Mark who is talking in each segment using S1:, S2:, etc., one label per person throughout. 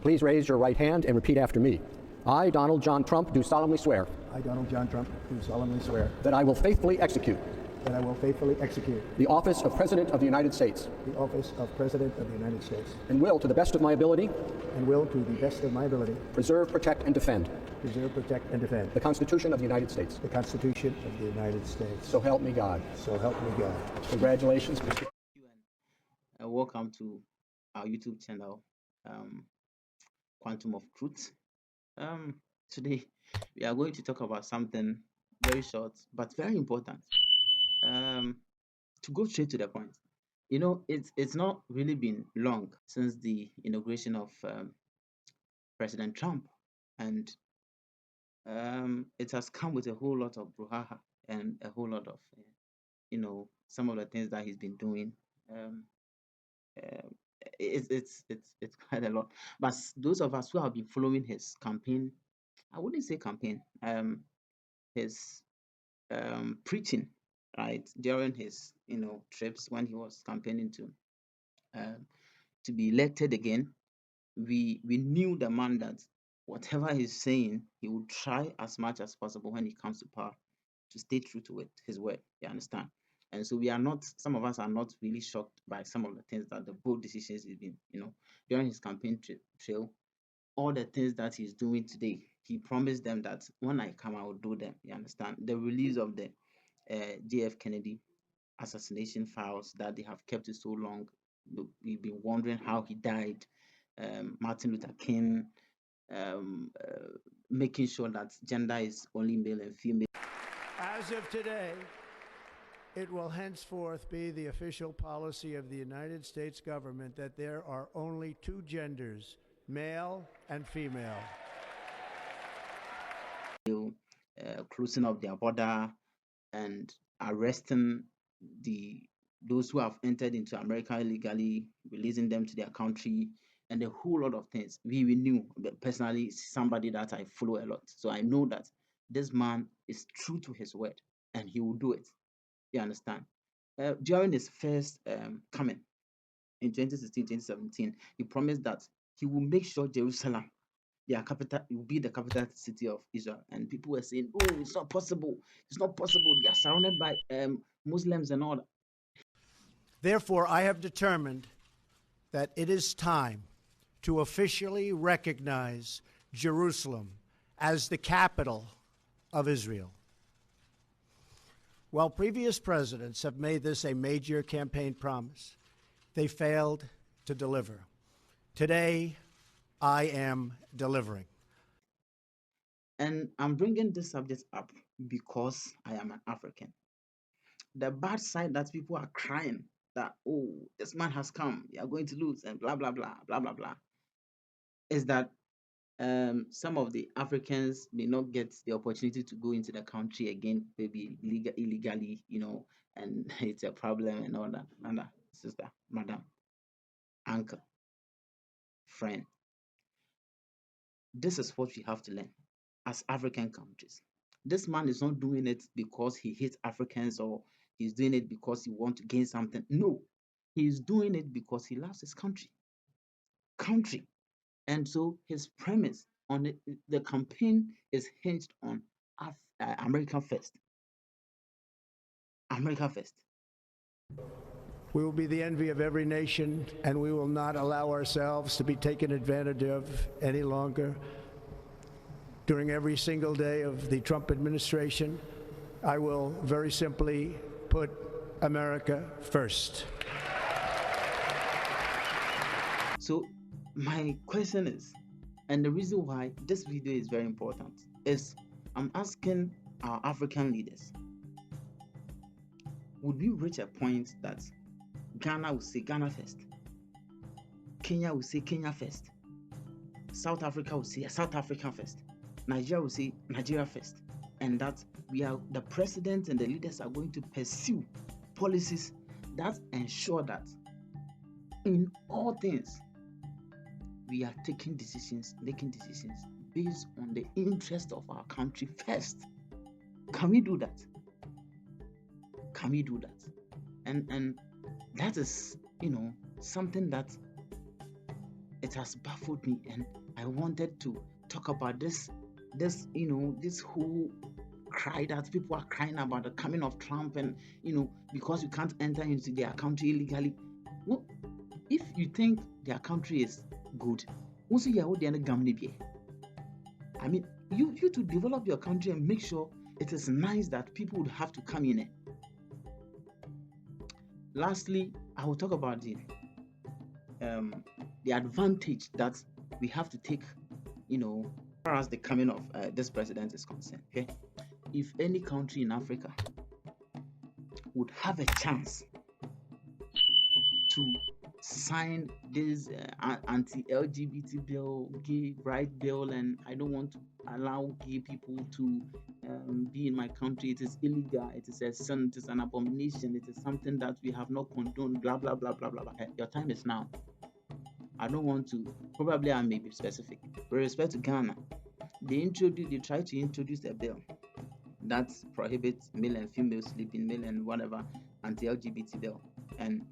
S1: Please raise your right hand and repeat after me. I, Donald John Trump, do solemnly swear
S2: I, Donald John Trump, do solemnly swear
S1: that I will faithfully execute
S2: that I will faithfully execute
S1: the office of President of the United States
S2: the office of President of the United States
S1: and will, to the best of my ability,
S2: and will, to the best of my ability,
S1: preserve, protect, and defend
S2: preserve, protect, and defend
S1: the Constitution of the United States.
S2: the Constitution of the United States.
S1: So help me God.
S2: So help me God.
S1: Congratulations, Mr.
S3: Welcome to our YouTube channel, Quantum of Truth. Today we are going to talk about something very short but very important. To go straight to the point, it's not really been long since the inauguration of President Trump, and it has come with a whole lot of brouhaha and a whole lot of some of the things that he's been doing. Um, uh, it's quite a lot. But those of us who have been following his campaign, I wouldn't say campaign, his preaching, right, during his trips when he was campaigning um, to be elected again, we knew the man that whatever he's saying, he would try as much as possible when he comes to power to stay true to it, his word. You understand? And so we are not, some of us are not really shocked by some of the things that the bold decisions he's been, during his campaign trail, all the things that he's doing today. He promised them that when I come, I will do them. You understand? The release of the JF Kennedy assassination files that they have kept it so long. We've been wondering how he died. Martin Luther King, making sure that gender is only male and female.
S4: As of today, it will henceforth be the official policy of the United States government that there are only two genders, male and female.
S3: Closing of their border and arresting those who have entered into America illegally, releasing them to their country, and a whole lot of things. We knew, but personally, somebody that I follow a lot, so I know that this man is true to his word, and he will do it. You understand? During his first coming in 2016, 2017, he promised that he will make sure Jerusalem, their capital, will be the capital city of Israel. And people were saying, "Oh, it's not possible. It's not possible. They are surrounded by Muslims and all that."
S4: Therefore, I have determined that it is time to officially recognize Jerusalem as the capital of Israel. While previous presidents have made this a major campaign promise, they failed to deliver. Today, I am delivering.
S3: And I'm bringing this subject up because I am an African. The bad side that people are crying that, oh, this man has come, you are going to lose, and blah, blah, blah, blah, blah, blah, is that some of the Africans may not get the opportunity to go into the country again, maybe illegally, and it's a problem and all that. Mother, sister, madam, uncle, friend. This is what we have to learn as African countries. This man is not doing it because he hates Africans or he's doing it because he wants to gain something. No, he's doing it because he loves his country. And so his premise on the campaign is hinged on America first. America first.
S4: We will be the envy of every nation, and we will not allow ourselves to be taken advantage of any longer. During every single day of the Trump administration, I will very simply put America first.
S3: So my question is, and the reason why this video is very important, is I'm asking our African leaders, would we reach a point that Ghana will say Ghana first, Kenya will say Kenya first, South Africa will say South Africa first, Nigeria will say Nigeria first, and that the president and the leaders are going to pursue policies that ensure that in all things we are making decisions based on the interest of our country first. Can we do that? And that is, something that it it has baffled me, and I wanted to talk about this whole cry that people are crying about the coming of Trump, and because you can't enter into their country illegally. Well, if you think their country is good, also I mean, you to develop your country and make sure it is nice that people would have to come in. Lastly, I will talk about the advantage that we have to take, as far as the coming of this president is concerned. Okay, if any country in Africa would have a chance to sign this anti-LGBT bill, gay right bill, and I don't want to allow gay people to be in my country. It is illegal. It is a sin. It is an abomination. It is something that we have not condoned. Blah blah blah blah blah blah. Your time is now. I don't want to. Probably I may be specific. With respect to Ghana, they try to introduce a bill that prohibits male and female sleeping, male and whatever, anti-LGBT bill, and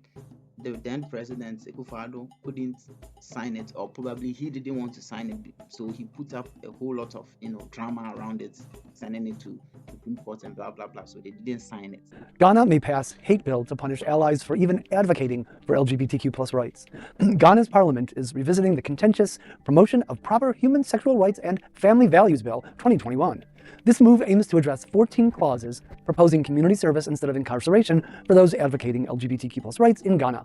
S3: the then president Akufo-Addo couldn't sign it, or probably he didn't want to sign it, so he put up a whole lot of drama around it, sending it to Supreme Court and blah blah blah, so they didn't sign it.
S5: Ghana may pass hate bill to punish allies for even advocating for LGBTQ+ rights. Ghana's parliament is revisiting the contentious Promotion of Proper Human Sexual Rights and Family Values Bill 2021. This move aims to address 14 clauses proposing community service instead of incarceration for those advocating LGBTQ+ rights in Ghana.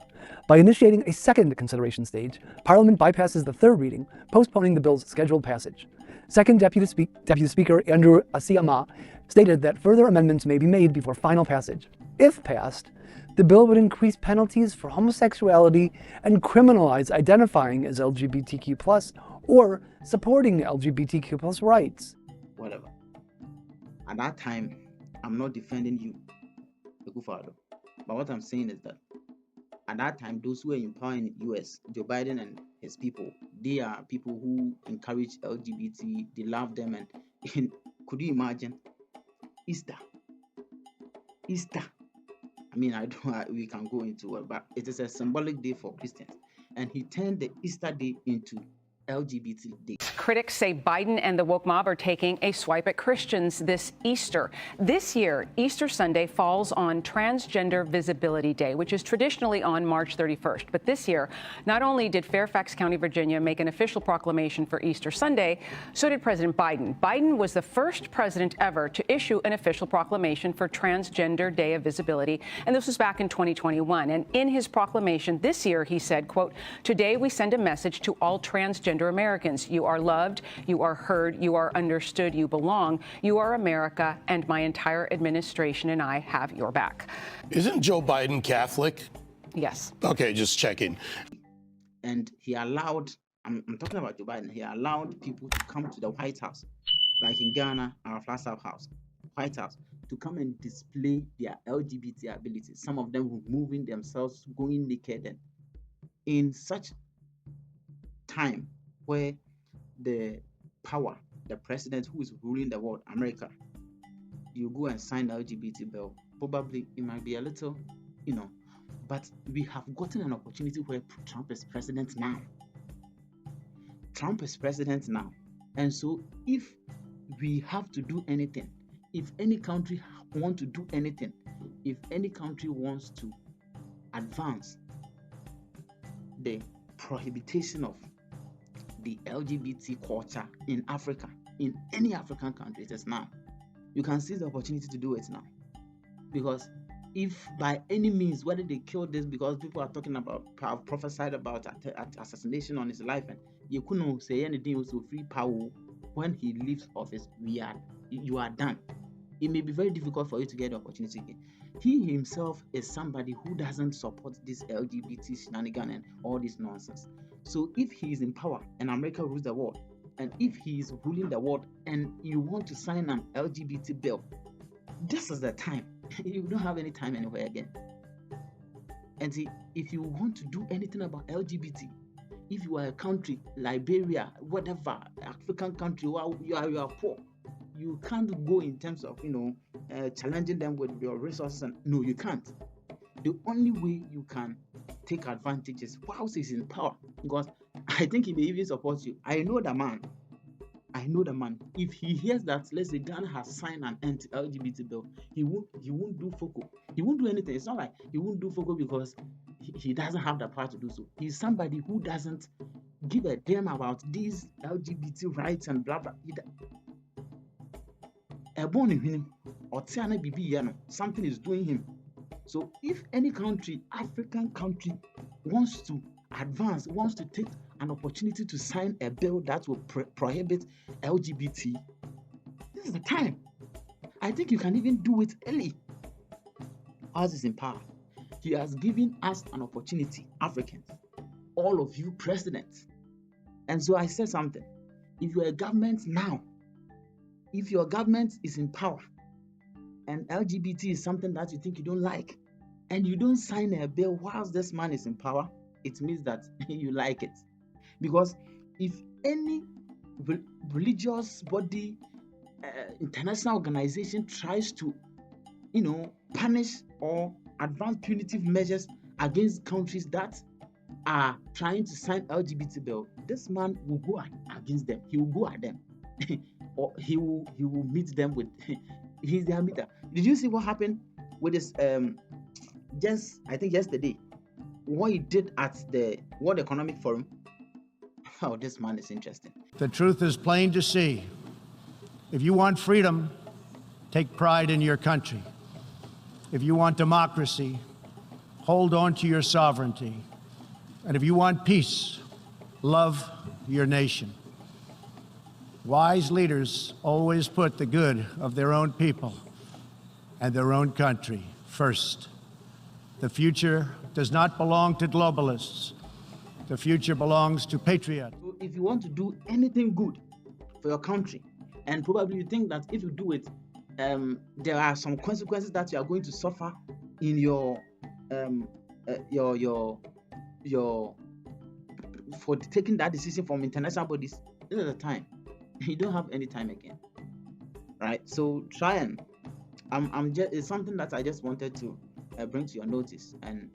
S5: By initiating a second consideration stage, Parliament bypasses the third reading, postponing the bill's scheduled passage. Second Deputy Speaker Andrew Asiama stated that further amendments may be made before final passage. If passed, the bill would increase penalties for homosexuality and criminalize identifying as LGBTQ+ or supporting LGBTQ+ rights.
S3: Whatever. At that time, I'm not defending you, Akufo-Addo. But what I'm saying is that at that time, those who were in power in the US, Joe Biden and his people, they are people who encourage LGBT, they love them, and could you imagine Easter? I mean, we can go into it, but it is a symbolic day for Christians, and he turned the Easter day into LGBT Day.
S6: Critics say Biden and the woke mob are taking a swipe at Christians this Easter. This year, Easter Sunday falls on Transgender Visibility Day, which is traditionally on March 31st. But this year, not only did Fairfax County, Virginia, make an official proclamation for Easter Sunday, so did President Biden. Biden was the first president ever to issue an official proclamation for Transgender Day of Visibility, and this was back in 2021. And in his proclamation this year, he said, quote, "Today we send a message to all transgender Americans. You are loved, you are heard, you are understood, you belong. You are America, and my entire administration and I have your back."
S7: Isn't Joe Biden Catholic?
S6: Yes.
S7: Okay, just checking.
S3: And he allowed, I'm talking about Joe Biden, he allowed people to come to the White House, like in Ghana, our Flagstaff House, White House, to come and display their LGBT abilities. Some of them removing themselves, going naked, and in such time where the power, the president who is ruling the world, America, you go and sign the LGBT bill, probably it might be a little, but we have gotten an opportunity where Trump is president now. And so if we have to do anything, if any country wants to do anything, if any country wants to advance the prohibition of the LGBT culture in Africa, in any African country, it is now. You can seize the opportunity to do it now. Because if by any means, whether they kill this, because people are talking about, have prophesied about assassination on his life, and you couldn't say anything also free power when he leaves office, you are done. It may be very difficult for you to get the opportunity again. He himself is somebody who doesn't support this LGBT shenanigan and all this nonsense. So if he is in power and America rules the world, and if he is ruling the world and you want to sign an LGBT bill, this is the time. You don't have any time anywhere again. And see, if you want to do anything about LGBT, if you are a country, Liberia, whatever, African country, you are poor, you can't go in terms of, challenging them with your resources. And no, you can't. The only way you can take advantage is whilst he's in power, because I think he may even support you. I know the man. If he hears that, let's say Ghana has signed an anti-LGBT bill, he won't do FOCO. He won't do anything. It's not like he won't do FOCO because he doesn't have the power to do so. He's somebody who doesn't give a damn about these LGBT rights and blah blah. Something is doing him. So if any country, African country, wants to advance, wants to take an opportunity to sign a bill that will prohibit LGBT, this is the time. I think you can even do it early. Ours is in power. He has given us an opportunity, Africans, all of you presidents. And so I said something. If you're a government now, if your government is in power and LGBT is something that you think you don't like, and you don't sign a bill whilst this man is in power, it means that you like it. Because if any religious body, international organization tries to, punish or advance punitive measures against countries that are trying to sign LGBT bill, this man will go against them. He will go at them. Or he will meet them with he's their meter. Did you see what happened with this I think yesterday, what he did at the World Economic Forum? Oh, this man is interesting.
S4: The truth is plain to see. If you want freedom, take pride in your country. If you want democracy, hold on to your sovereignty. And if you want peace, love your nation. Wise leaders always put the good of their own people and their own country first. The future does not belong to globalists. The future belongs to patriots.
S3: So if you want to do anything good for your country, and probably you think that if you do it, there are some consequences that you are going to suffer in your for taking that decision from international bodies, this is the time. You don't have any time again, right? So try and I'm just, it's something that I just wanted to bring to your notice, and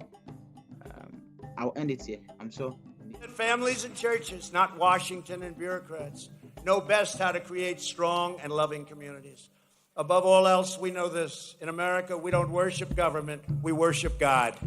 S3: I'll end it here. I'm sure
S8: families and churches, not Washington and bureaucrats, know best how to create strong and loving communities. Above all else, we know this: in America, we don't worship government, we worship God.